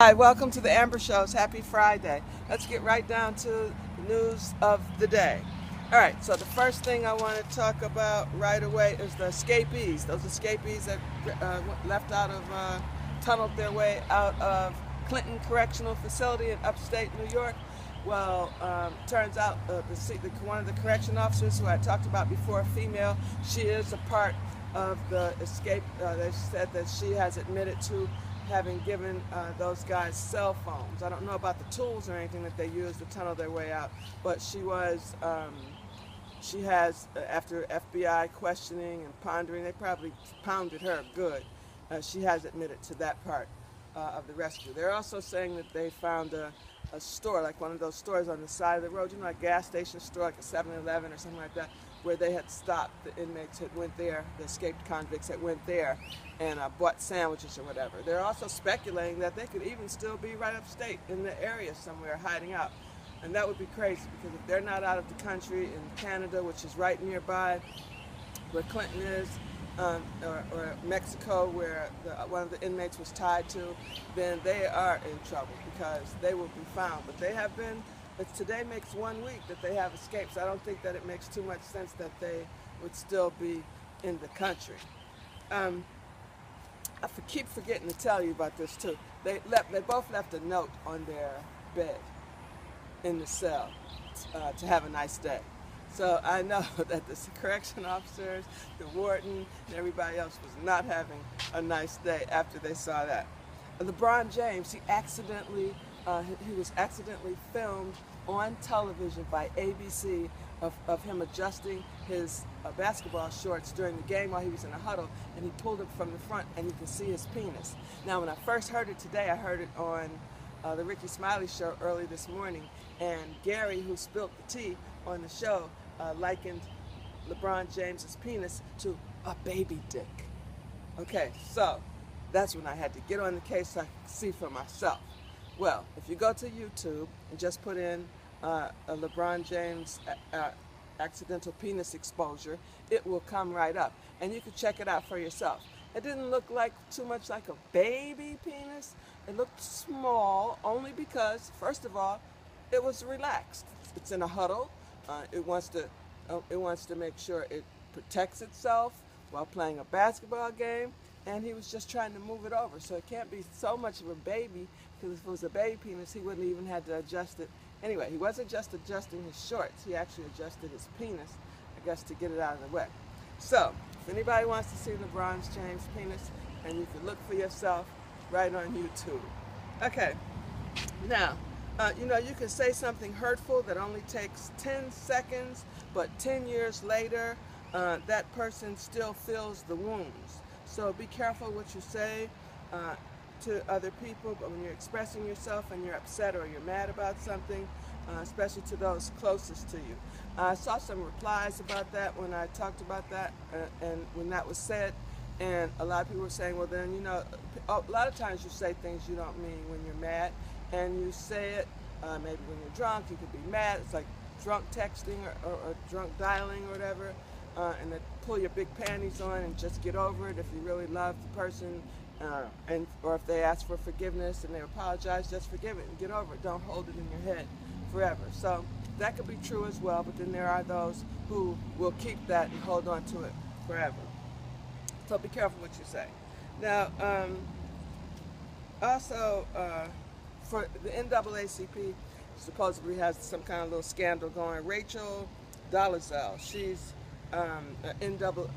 Hi, welcome to the Amber Shows. Happy Friday. Let's get right down to the news of the day. All right, so the first thing I want to talk about right away is the escapees. Those escapees that left out of, tunneled their way out of Clinton Correctional Facility in upstate New York. Well, turns out one of the correction officers who I talked about before, female, she is a part of the escape. They said that she has admitted to having given those guys cell phones. I don't know about the tools or anything that they used to tunnel their way out, but she has, after FBI questioning and pondering, they probably pounded her good. She has admitted to that part of the rescue. They're also saying that they found a store, like one of those stores on the side of the road, you know, a gas station store, like a 7-Eleven or something like that, where they had stopped. The inmates had went there, the escaped convicts had went there and bought sandwiches or whatever. They're also speculating that they could even still be right upstate in the area somewhere hiding out. And that would be crazy, because if they're not out of the country, in Canada, which is right nearby where Clinton is, or Mexico, where one of the inmates was tied to, then they are in trouble because they will be found. But they have been, today makes 1 week that they have escaped, so I don't think that it makes too much sense that they would still be in the country. I keep forgetting to tell you about this too. They both left a note on their bed in the cell to have a nice day. So I know that the correction officers, the warden, and everybody else was not having a nice day after they saw that. LeBron James, he was accidentally filmed on television by ABC of him adjusting his basketball shorts during the game while he was in a huddle, and he pulled it from the front and you can see his penis. Now when I first heard it today, I heard it on the Ricky Smiley show early this morning, and Gary, who spilled the tea on the show, likened LeBron James's penis to a baby dick. Okay, so that's when I had to get on the case so I could see for myself. Well, if you go to YouTube and just put in a LeBron James accidental penis exposure, it will come right up, and you can check it out for yourself. It didn't look like too much like a baby penis. It looked small, only because, first of all, it was relaxed. It's in a huddle. It wants to make sure it protects itself while playing a basketball game, and he was just trying to move it over. So it can't be so much of a baby, because if it was a baby penis, he wouldn't even have to adjust it. Anyway, he wasn't just adjusting his shorts, he actually adjusted his penis, I guess, to get it out of the way. So, if anybody wants to see LeBron James' penis, and you can look for yourself right on YouTube. Okay, now, you know, you can say something hurtful that only takes 10 seconds, but 10 years later, that person still feels the wounds. So be careful what you say to other people, but when you're expressing yourself and you're upset or you're mad about something, especially to those closest to you. I saw some replies about that when I talked about that, and when that was said, and a lot of people were saying, well then, you know, a lot of times you say things you don't mean when you're mad, and you say it maybe when you're drunk. You could be mad. It's like drunk texting or drunk dialing or whatever, and then pull your big panties on and just get over it if you really love the person, or if they ask for forgiveness and they apologize, just forgive it and get over it. Don't hold it in your head forever. So that could be true as well, but then there are those who will keep that and hold on to it forever. So be careful what you say. Now, also, for the NAACP, supposedly has some kind of little scandal going. Rachel Dolezal, she's a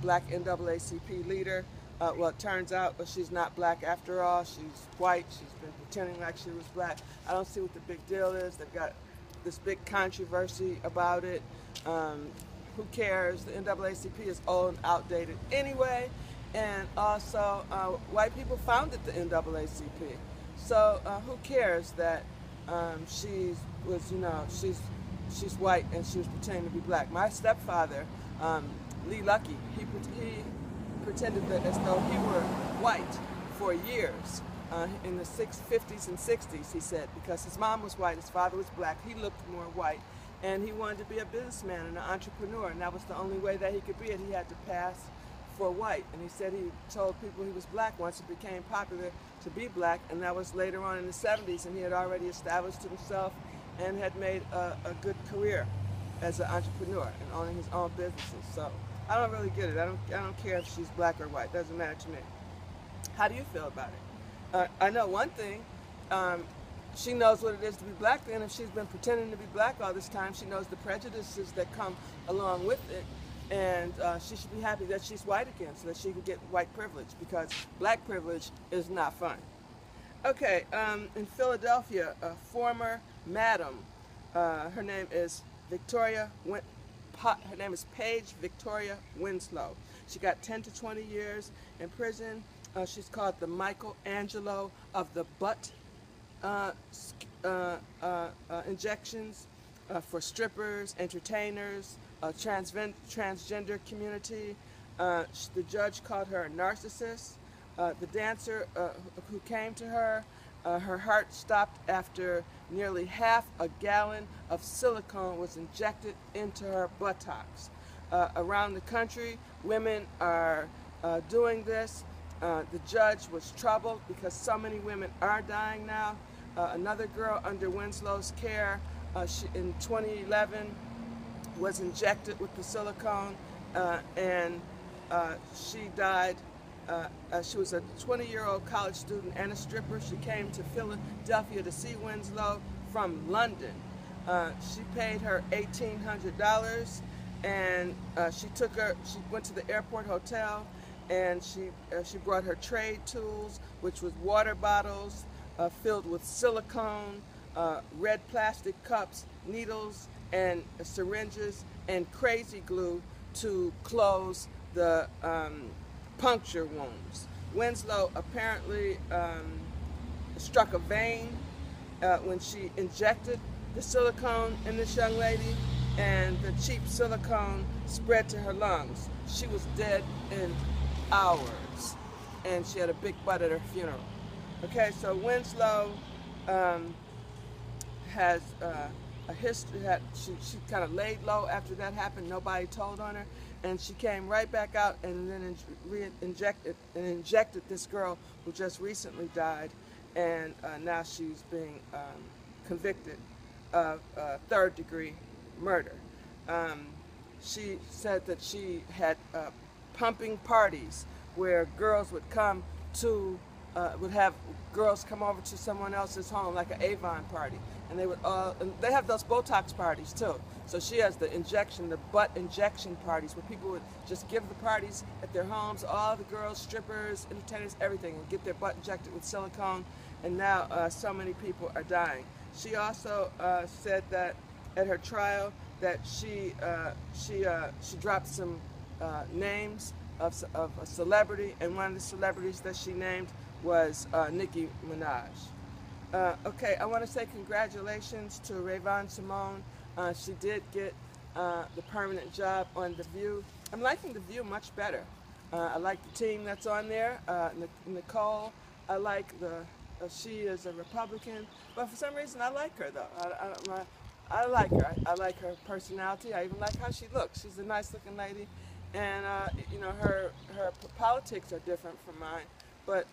black NAACP leader. Well, it turns out she's not black after all. She's white. She's been pretending like she was black. I don't see what the big deal is. They've got this big controversy about it. Who cares? The NAACP is old and outdated anyway. And also, white people founded the NAACP. So who cares that she's white and she was pretending to be black? My stepfather, Lee Lucky, he pretended that as though he were white for years in the 50s and 60s, he said, because his mom was white, his father was black, he looked more white, and he wanted to be a businessman and an entrepreneur, and that was the only way that he could be it. He had to pass for white. And he said he told people he was black once it became popular to be black, and that was later on in the 70s, and he had already established himself and had made a good career as an entrepreneur and owning his own businesses. So I don't really get it. I don't care if she's black or white. It doesn't matter to me. How do you feel about it? I know one thing. She knows what it is to be black, and if she's been pretending to be black all this time, she knows the prejudices that come along with it, and she should be happy that she's white again so that she can get white privilege, because black privilege is not fun. Okay, in Philadelphia, a former madam, her name is Paige Victoria Winslow. She got 10 to 20 years in prison. She's called the Michelangelo of the butt injections for strippers, entertainers, transgender community. The judge called her a narcissist. The dancer who came to her, her heart stopped after nearly half a gallon of silicone was injected into her buttocks. Around the country, women are doing this. The judge was troubled because so many women are dying now. Another girl under Winslow's care in 2011 was injected with the silicone, and she died. She was a 20-year-old college student and a stripper. She came to Philadelphia to see Winslow from London. She paid her $1,800, and she went to the airport hotel, and she brought her trade tools, which was water bottles filled with silicone, red plastic cups, needles, and syringes, and crazy glue to close the puncture wounds. Winslow apparently struck a vein when she injected the silicone in this young lady, and the cheap silicone spread to her lungs. She was dead in hours, and she had a big butt at her funeral. Okay, so Winslow has a history. She kind of laid low after that happened. Nobody told on her, and she came right back out and then injected this girl who just recently died, and now she's being convicted of third-degree murder. She said that she had pumping parties where girls would come to would have girls come over to someone else's home, like an Avon party, and they would and they have those Botox parties too. So she has the butt injection parties, where people would just give the parties at their homes, all the girls, strippers, entertainers, everything, and get their butt injected with silicone, and now so many people are dying. She also said that at her trial that she dropped some names of a celebrity, and one of the celebrities that she named was Nicki Minaj. Okay, I want to say congratulations to Rayvon Simone. She did get the permanent job on The View. I'm liking The View much better. I like the team that's on there. Nicole, I like she is a Republican, but for some reason I like her though. I like her. I like her personality. I even like how she looks. She's a nice looking lady, and you know, her politics are different from mine, but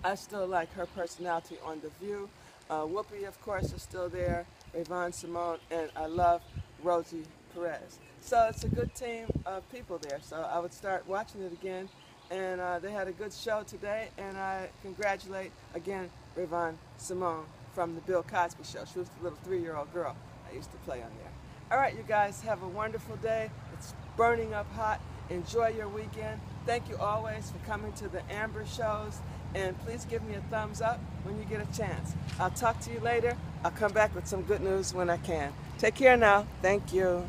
I still like her personality on The View. Whoopi, of course, is still there, Rayvon Simone, and I love Rosie Perez. So it's a good team of people there, so I would start watching it again. And they had a good show today, and I congratulate, again, Rayvon Simone from The Bill Cosby Show. She was the little 3-year-old girl I used to play on there. All right, you guys, have a wonderful day. It's burning up hot. Enjoy your weekend. Thank you always for coming to the Amber Shows. And please give me a thumbs up when you get a chance. I'll talk to you later. I'll come back with some good news when I can. Take care now. Thank you.